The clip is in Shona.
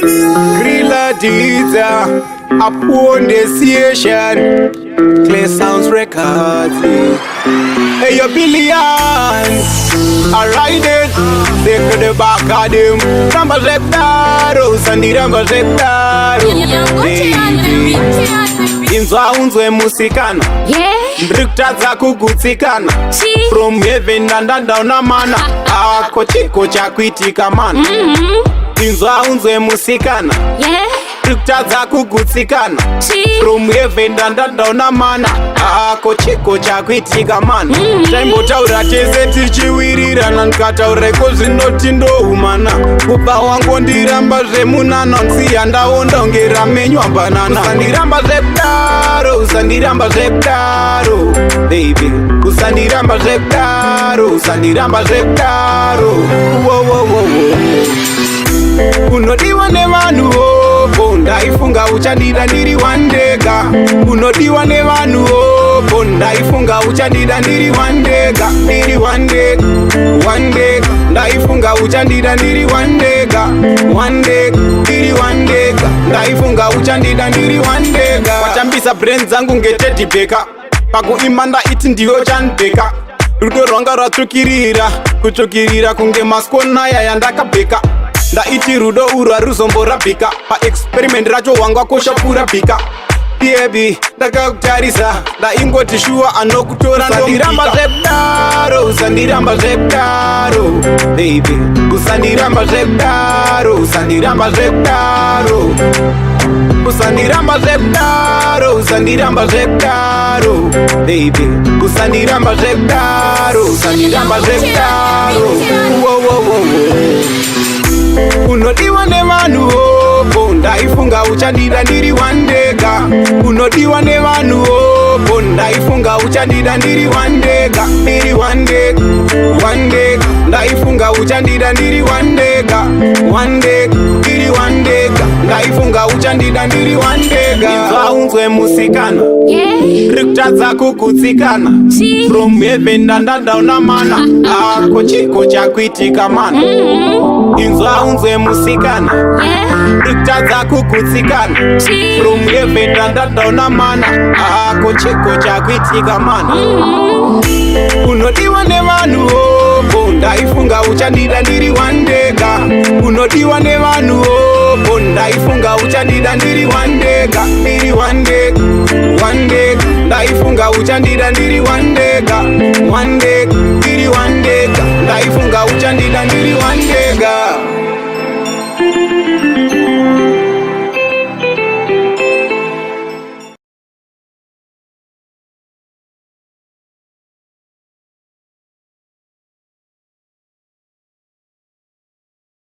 Grilla Dita, upon the station, Clay Sounds Records. Hey, your billions, I ride it, they could back at them. Ramba Reptaro, Sandy Ramba Reptaro. Inzwa unzwe musikana, mbrikutadza kugutsikana. From heaven and down a mana, ako chiko chakuitika mana. Inzwa unzwe musikana, mbrikutadza kugutsikana. From heaven and down a mana, ako chiko chakuitika mana. Taimbotaura tese tichiwirirana, nkataura kozvinoti ndoumana. Kupa wangu ndiramba zvemunana, nsiya ndaonda ungera menywa banana. Usandiramba zvekudaro, usandiramba zvekudaro, baby. Usandiramba zvekudaro, usandiramba zvekudaro. Unodiwa nevanhu vopo, ndaifunga uchandida ndiri wandega. Unodiwa nevanhu vopo, ndaifunga uchandida ndiri wandega. Ndiri wandega, wandega, ndaifunga uchandida ndiri wandega. Wandega, ndiri wandega, ndaifunga uchandida ndiri wandega. Wachambisa brain dzangu ngetedibeka, pakuimba ndaiti ndiyo chanbeka. Rudo rwanga rwatsvukirira, kutsvukirira kunge maskonaya yandakabheka. Ndaiti rudo urwa ruzomborabhika, pa-experiment racho wanga kosha kurabhika. Baby, ndakakutarisa, ndaingoti shuwa anokutora ndomika. Usandiramba zvekudaro, usandiramba zvekudaro, baby. Usandiramba zvekudaro, usandiramba zvekudaro. Usandiramba zvekudaro, usandiramba zvekudaro, baby. Usandiramba zvekudaro, usandiramba zvekudaro. Unodiwa nevanhu vopo, ndaifunga uchandida ndiri wandega. Unodiwa nevanhu vopo, ndaifunga uchandida ndiri wandega. Ndiri wandega, wandega, ndaifunga uchandida ndiri wandega. Wandega, ndiri wandega, ndaifunga uchandida ndiri wandega. Inzwa unzwe musikana, rikutadza kugutsikana. From heaven and down a mana, ako chiko chakuitika mana. Inzwa unzwe musikana, rikutadza kugutsikana. From heaven and down a mana, ako chiko chakuitika mana. Unodiwa nevanhu vopo, ndaifunga uchandida ndiri wandega. Unodiwa nevanhu vopo, ndaifunga uchandida ndiri wandega. Ndiri wandega, wandega, ndaifunga uchandida ndiri wandega. Wandega, ndiri wandega, ndaifunga uchandida ndiri wandega.